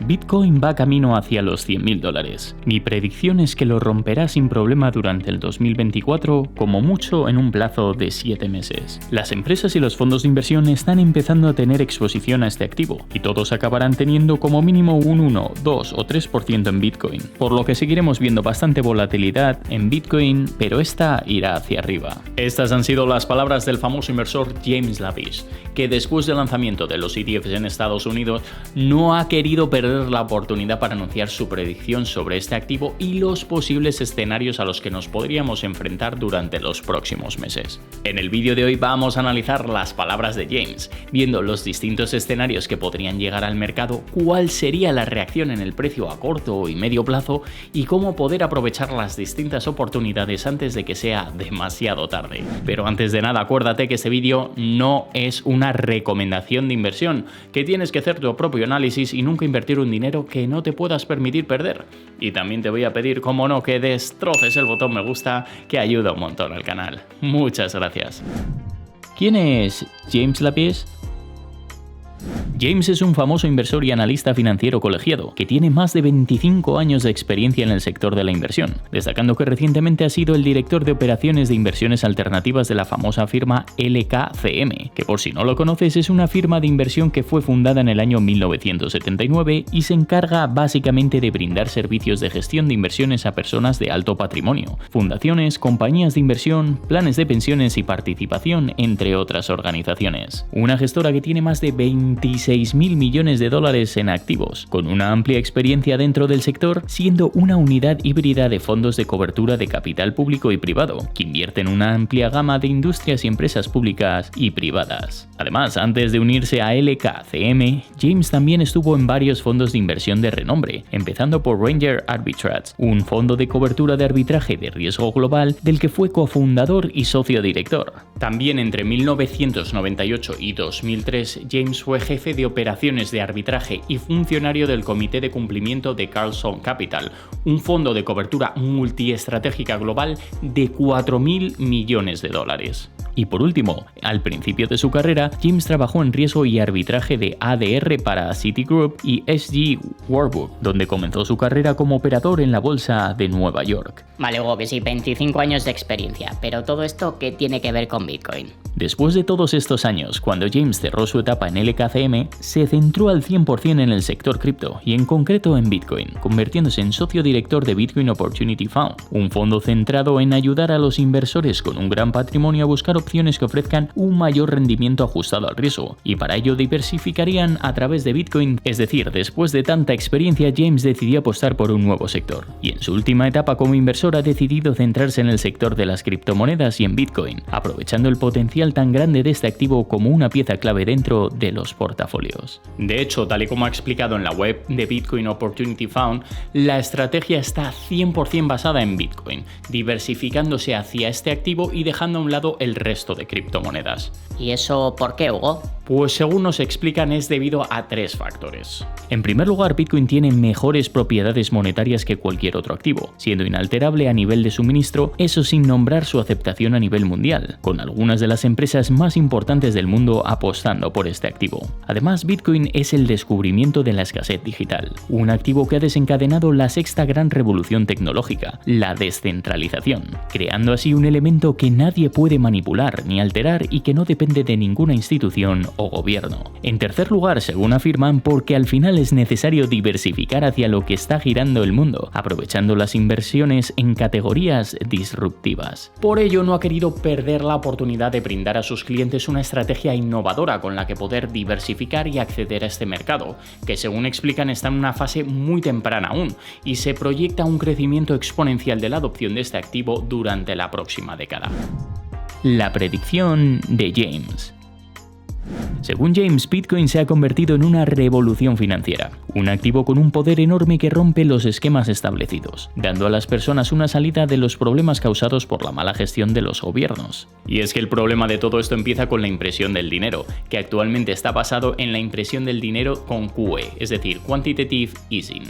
Bitcoin va camino hacia los $100.000. Mi predicción es que lo romperá sin problema durante el 2024, como mucho en un plazo de 7 meses. Las empresas y los fondos de inversión están empezando a tener exposición a este activo, y todos acabarán teniendo como mínimo un 1, 2 o 3% en Bitcoin, por lo que seguiremos viendo bastante volatilidad en Bitcoin, pero esta irá hacia arriba. Estas han sido las palabras del famoso inversor James Lavish, que después del lanzamiento de los ETFs en Estados Unidos no ha querido perder la oportunidad para anunciar su predicción sobre este activo y los posibles escenarios a los que nos podríamos enfrentar durante los próximos meses. En el vídeo de hoy vamos a analizar las palabras de James, viendo los distintos escenarios que podrían llegar al mercado, cuál sería la reacción en el precio a corto y medio plazo y cómo poder aprovechar las distintas oportunidades antes de que sea demasiado tarde. Pero antes de nada, acuérdate que este vídeo no es una recomendación de inversión, que tienes que hacer tu propio análisis y nunca invertir un dinero que no te puedas permitir perder. Y también te voy a pedir, como no, que destroces el botón me gusta, que ayuda un montón al canal. Muchas gracias. ¿Quién es James Lavish? James es un famoso inversor y analista financiero colegiado que tiene más de 25 años de experiencia en el sector de la inversión, destacando que recientemente ha sido el director de operaciones de inversiones alternativas de la famosa firma LKCM, que por si no lo conoces es una firma de inversión que fue fundada en el año 1979 y se encarga básicamente de brindar servicios de gestión de inversiones a personas de alto patrimonio, fundaciones, compañías de inversión, planes de pensiones y participación, entre otras organizaciones. Una gestora que tiene más de 26.000 millones de dólares en activos, con una amplia experiencia dentro del sector, siendo una unidad híbrida de fondos de cobertura de capital público y privado, que invierte en una amplia gama de industrias y empresas públicas y privadas. Además, antes de unirse a LKCM, James también estuvo en varios fondos de inversión de renombre, empezando por Ranger Arbitrage, un fondo de cobertura de arbitraje de riesgo global del que fue cofundador y socio director. También entre 1998 y 2003, James fue jefe de operaciones de arbitraje y funcionario del Comité de Cumplimiento de Carlson Capital, un fondo de cobertura multiestratégica global de 4.000 millones de dólares. Y por último, al principio de su carrera, James trabajó en riesgo y arbitraje de ADR para Citigroup y SG Warburg, donde comenzó su carrera como operador en la bolsa de Nueva York. Vale, Hugo, que sí, 25 años de experiencia, pero todo esto, ¿qué tiene que ver con Bitcoin? Después de todos estos años, cuando James cerró su etapa en LKCM, se centró al 100% en el sector cripto y en concreto en Bitcoin, convirtiéndose en socio director de Bitcoin Opportunity Fund, un fondo centrado en ayudar a los inversores con un gran patrimonio a buscar opciones que ofrezcan un mayor rendimiento ajustado al riesgo, y para ello diversificarían a través de Bitcoin. Es decir, después de tanta experiencia, James decidió apostar por un nuevo sector, y en su última etapa como inversor ha decidido centrarse en el sector de las criptomonedas y en Bitcoin, aprovechando el potencial tan grande de este activo como una pieza clave dentro de los portafolios. De hecho, tal y como ha explicado en la web de Bitcoin Opportunity Fund, la estrategia está 100% basada en Bitcoin, diversificándose hacia este activo y dejando a un lado el resto de criptomonedas. ¿Y eso por qué, Hugo? Pues según nos explican es debido a 3 factores. En primer lugar, Bitcoin tiene mejores propiedades monetarias que cualquier otro activo, siendo inalterable a nivel de suministro, eso sin nombrar su aceptación a nivel mundial, con algunas de las empresas más importantes del mundo apostando por este activo. Además, Bitcoin es el descubrimiento de la escasez digital, un activo que ha desencadenado la sexta gran revolución tecnológica, la descentralización, creando así un elemento que nadie puede manipular ni alterar y que no depende de ninguna institución o gobierno. En tercer lugar, según afirman, porque al final es necesario diversificar hacia lo que está girando el mundo, aprovechando las inversiones en categorías disruptivas. Por ello, no ha querido perder la oportunidad de brindar a sus clientes una estrategia innovadora con la que poder diversificar y acceder a este mercado, que según explican está en una fase muy temprana aún y se proyecta un crecimiento exponencial de la adopción de este activo durante la próxima década. La predicción de James. Según James, Bitcoin se ha convertido en una revolución financiera, un activo con un poder enorme que rompe los esquemas establecidos, dando a las personas una salida de los problemas causados por la mala gestión de los gobiernos. Y es que el problema de todo esto empieza con la impresión del dinero, que actualmente está basado en la impresión del dinero con QE, es decir, Quantitative Easing.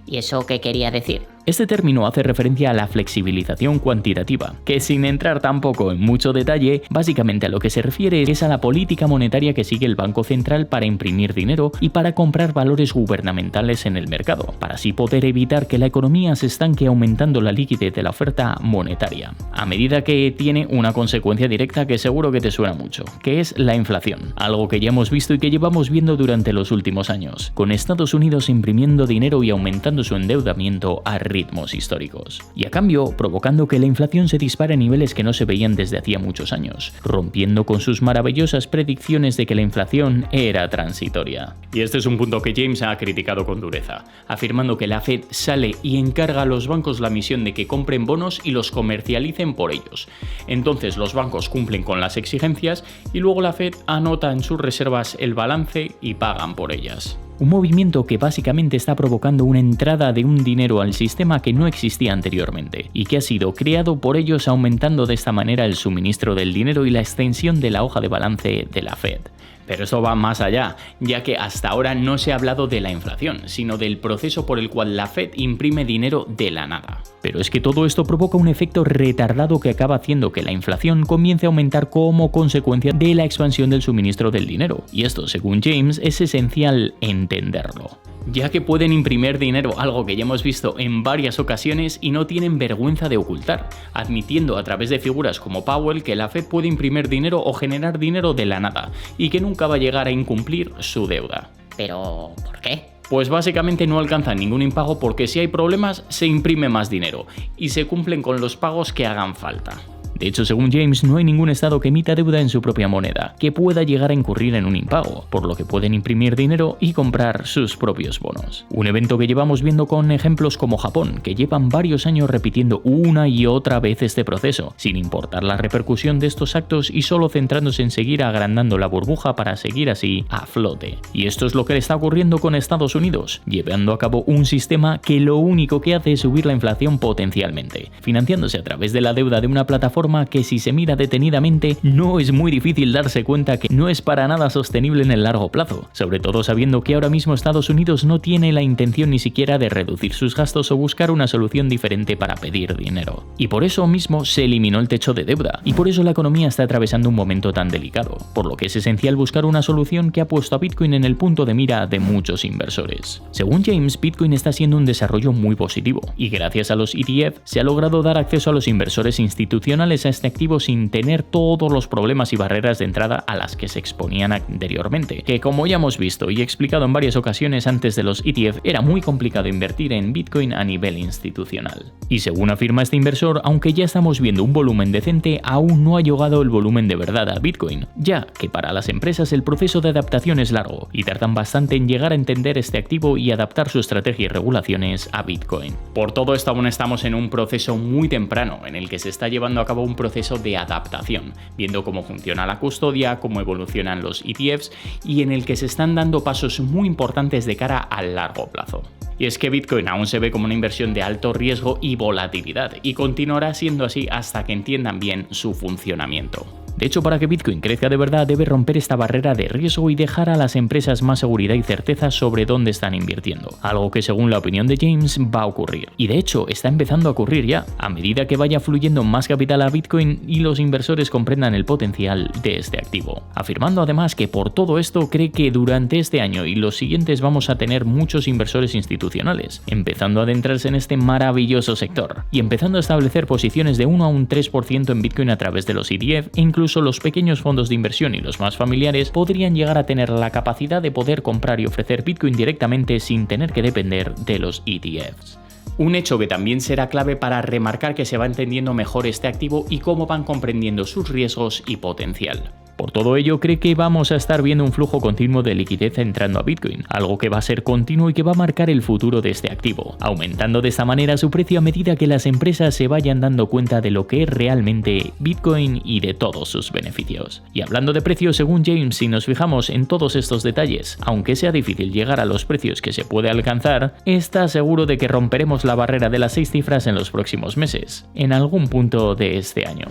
¿Y eso qué quería decir? Este término hace referencia a la flexibilización cuantitativa, que sin entrar tampoco en mucho detalle, básicamente a lo que se refiere es a la política monetaria que sigue el Banco Central para imprimir dinero y para comprar valores gubernamentales en el mercado, para así poder evitar que la economía se estanque aumentando la liquidez de la oferta monetaria. A medida que tiene una consecuencia directa que seguro que te suena mucho, que es la inflación, algo que ya hemos visto y que llevamos viendo durante los últimos años, con Estados Unidos imprimiendo dinero y aumentando su endeudamiento a ritmos históricos. Y a cambio, provocando que la inflación se dispare a niveles que no se veían desde hacía muchos años, rompiendo con sus maravillosas predicciones de que la inflación era transitoria. Y este es un punto que James ha criticado con dureza, afirmando que la Fed sale y encarga a los bancos la misión de que compren bonos y los comercialicen por ellos. Entonces los bancos cumplen con las exigencias y luego la Fed anota en sus reservas el balance y pagan por ellas. Un movimiento que básicamente está provocando una entrada de un dinero al sistema que no existía anteriormente y que ha sido creado por ellos, aumentando de esta manera el suministro del dinero y la extensión de la hoja de balance de la Fed. Pero eso va más allá, ya que hasta ahora no se ha hablado de la inflación, sino del proceso por el cual la Fed imprime dinero de la nada. Pero es que todo esto provoca un efecto retardado que acaba haciendo que la inflación comience a aumentar como consecuencia de la expansión del suministro del dinero. Y esto, según James, es esencial entenderlo, ya que pueden imprimir dinero, algo que ya hemos visto en varias ocasiones y no tienen vergüenza de ocultar, admitiendo a través de figuras como Powell que la Fed puede imprimir dinero o generar dinero de la nada y que nunca va a llegar a incumplir su deuda. ¿Pero por qué? Pues básicamente no alcanzan ningún impago porque si hay problemas se imprime más dinero y se cumplen con los pagos que hagan falta. De hecho, según James, no hay ningún estado que emita deuda en su propia moneda que pueda llegar a incurrir en un impago, por lo que pueden imprimir dinero y comprar sus propios bonos. Un evento que llevamos viendo con ejemplos como Japón, que llevan varios años repitiendo una y otra vez este proceso, sin importar la repercusión de estos actos y solo centrándose en seguir agrandando la burbuja para seguir así a flote. Y esto es lo que le está ocurriendo con Estados Unidos, llevando a cabo un sistema que lo único que hace es subir la inflación potencialmente, financiándose a través de la deuda de una plataforma que, si se mira detenidamente, no es muy difícil darse cuenta que no es para nada sostenible en el largo plazo, sobre todo sabiendo que ahora mismo Estados Unidos no tiene la intención ni siquiera de reducir sus gastos o buscar una solución diferente para pedir dinero. Y por eso mismo se eliminó el techo de deuda, y por eso la economía está atravesando un momento tan delicado, por lo que es esencial buscar una solución que ha puesto a Bitcoin en el punto de mira de muchos inversores. Según James, Bitcoin está siendo un desarrollo muy positivo, y gracias a los ETF se ha logrado dar acceso a los inversores institucionales a este activo sin tener todos los problemas y barreras de entrada a las que se exponían anteriormente, que, como ya hemos visto y explicado en varias ocasiones antes de los ETF, era muy complicado invertir en Bitcoin a nivel institucional. Y según afirma este inversor, aunque ya estamos viendo un volumen decente, aún no ha llegado el volumen de verdad a Bitcoin, ya que para las empresas el proceso de adaptación es largo y tardan bastante en llegar a entender este activo y adaptar su estrategia y regulaciones a Bitcoin. Por todo esto aún estamos en un proceso muy temprano en el que se está llevando a cabo un proceso de adaptación, viendo cómo funciona la custodia, cómo evolucionan los ETFs y en el que se están dando pasos muy importantes de cara al largo plazo. Y es que Bitcoin aún se ve como una inversión de alto riesgo y volatilidad, y continuará siendo así hasta que entiendan bien su funcionamiento. De hecho, para que Bitcoin crezca de verdad, debe romper esta barrera de riesgo y dejar a las empresas más seguridad y certeza sobre dónde están invirtiendo, algo que, según la opinión de James, va a ocurrir. Y de hecho, está empezando a ocurrir ya, a medida que vaya fluyendo más capital a Bitcoin y los inversores comprendan el potencial de este activo. Afirmando además que por todo esto cree que durante este año y los siguientes vamos a tener muchos inversores institucionales, empezando a adentrarse en este maravilloso sector y empezando a establecer posiciones de 1 a un 3% en Bitcoin a través de los ETF, e incluso los pequeños fondos de inversión y los más familiares podrían llegar a tener la capacidad de poder comprar y ofrecer Bitcoin directamente sin tener que depender de los ETFs. Un hecho que también será clave para remarcar que se va entendiendo mejor este activo y cómo van comprendiendo sus riesgos y potencial. Por todo ello, cree que vamos a estar viendo un flujo continuo de liquidez entrando a Bitcoin, algo que va a ser continuo y que va a marcar el futuro de este activo, aumentando de esta manera su precio a medida que las empresas se vayan dando cuenta de lo que es realmente Bitcoin y de todos sus beneficios. Y hablando de precios, según James, si nos fijamos en todos estos detalles, aunque sea difícil llegar a los precios que se puede alcanzar, está seguro de que romperemos la barrera de las 6 cifras en los próximos meses, en algún punto de este año.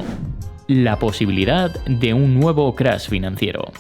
La posibilidad de un nuevo crash financiero.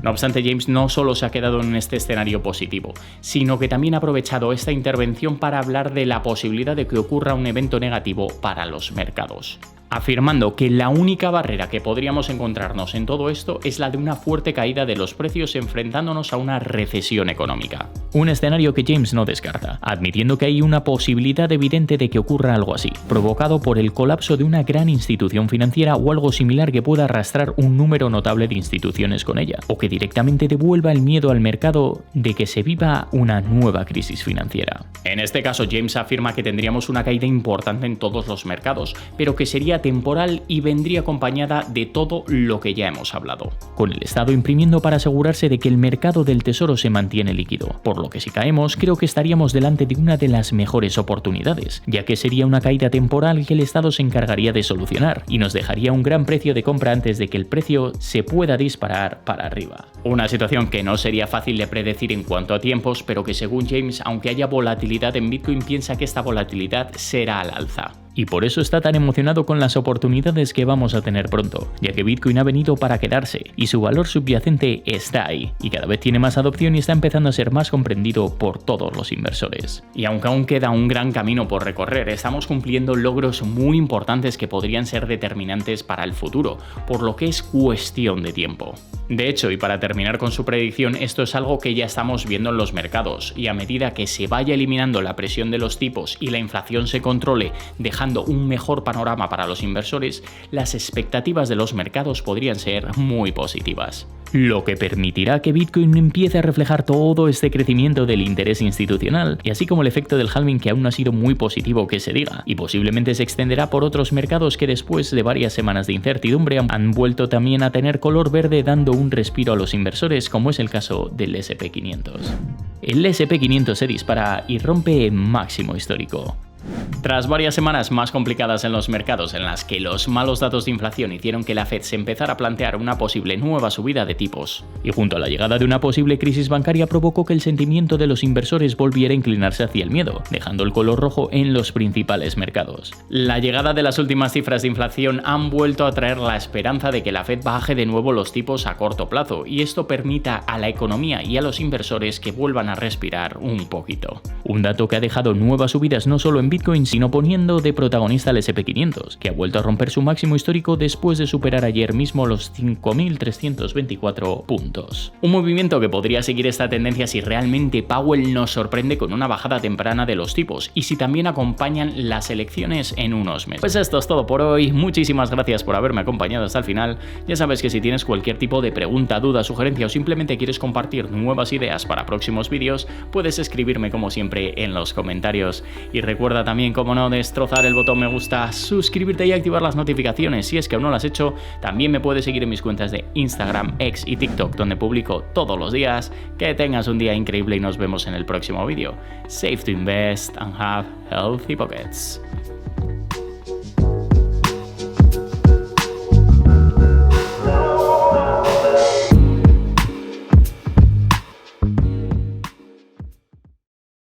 No obstante, James no solo se ha quedado en este escenario positivo, sino que también ha aprovechado esta intervención para hablar de la posibilidad de que ocurra un evento negativo para los mercados, afirmando que la única barrera que podríamos encontrarnos en todo esto es la de una fuerte caída de los precios enfrentándonos a una recesión económica. Un escenario que James no descarta, admitiendo que hay una posibilidad evidente de que ocurra algo así, provocado por el colapso de una gran institución financiera o algo similar que pueda arrastrar un número notable de instituciones con ella, o que directamente devuelva el miedo al mercado de que se viva una nueva crisis financiera. En este caso, James afirma que tendríamos una caída importante en todos los mercados, pero que sería temporal y vendría acompañada de todo lo que ya hemos hablado, con el Estado imprimiendo para asegurarse de que el mercado del tesoro se mantiene líquido, por lo que si caemos creo que estaríamos delante de una de las mejores oportunidades, ya que sería una caída temporal que el Estado se encargaría de solucionar y nos dejaría un gran precio de compra antes de que el precio se pueda disparar para arriba. Una situación que no sería fácil de predecir en cuanto a tiempos, pero que según James, aunque haya volatilidad en Bitcoin, piensa que esta volatilidad será al alza. Y por eso está tan emocionado con las oportunidades que vamos a tener pronto, ya que Bitcoin ha venido para quedarse y su valor subyacente está ahí, y cada vez tiene más adopción y está empezando a ser más comprendido por todos los inversores. Y aunque aún queda un gran camino por recorrer, estamos cumpliendo logros muy importantes que podrían ser determinantes para el futuro, por lo que es cuestión de tiempo. De hecho, y para terminar con su predicción, esto es algo que ya estamos viendo en los mercados, y a medida que se vaya eliminando la presión de los tipos y la inflación se controle, dejando un mejor panorama para los inversores, las expectativas de los mercados podrían ser muy positivas, lo que permitirá que Bitcoin empiece a reflejar todo este crecimiento del interés institucional, y así como el efecto del halving, que aún no ha sido muy positivo que se diga, y posiblemente se extenderá por otros mercados que después de varias semanas de incertidumbre han vuelto también a tener color verde, dando un respiro a los inversores, como es el caso del SP500. El SP500 se dispara y rompe máximo histórico. Tras varias semanas más complicadas en los mercados, en las que los malos datos de inflación hicieron que la Fed se empezara a plantear una posible nueva subida de tipos, y junto a la llegada de una posible crisis bancaria provocó que el sentimiento de los inversores volviera a inclinarse hacia el miedo, dejando el color rojo en los principales mercados. La llegada de las últimas cifras de inflación han vuelto a traer la esperanza de que la Fed baje de nuevo los tipos a corto plazo, y esto permita a la economía y a los inversores que vuelvan a respirar un poquito. Un dato que ha dejado nuevas subidas no solo en Bitcoin, sino poniendo de protagonista al SP500, que ha vuelto a romper su máximo histórico después de superar ayer mismo los 5.324 puntos. Un movimiento que podría seguir esta tendencia si realmente Powell nos sorprende con una bajada temprana de los tipos y si también acompañan las elecciones en unos meses. Pues esto es todo por hoy, muchísimas gracias por haberme acompañado hasta el final. Ya sabes que si tienes cualquier tipo de pregunta, duda, sugerencia o simplemente quieres compartir nuevas ideas para próximos vídeos, puedes escribirme como siempre en los comentarios. Y recuerda también, como no, destrozar el botón me gusta, suscribirte y activar las notificaciones si es que aún no lo has hecho. También me puedes seguir en mis cuentas de Instagram, X y TikTok, donde publico todos los días. Que tengas un día increíble y nos vemos en el próximo vídeo. Save to invest and have healthy pockets.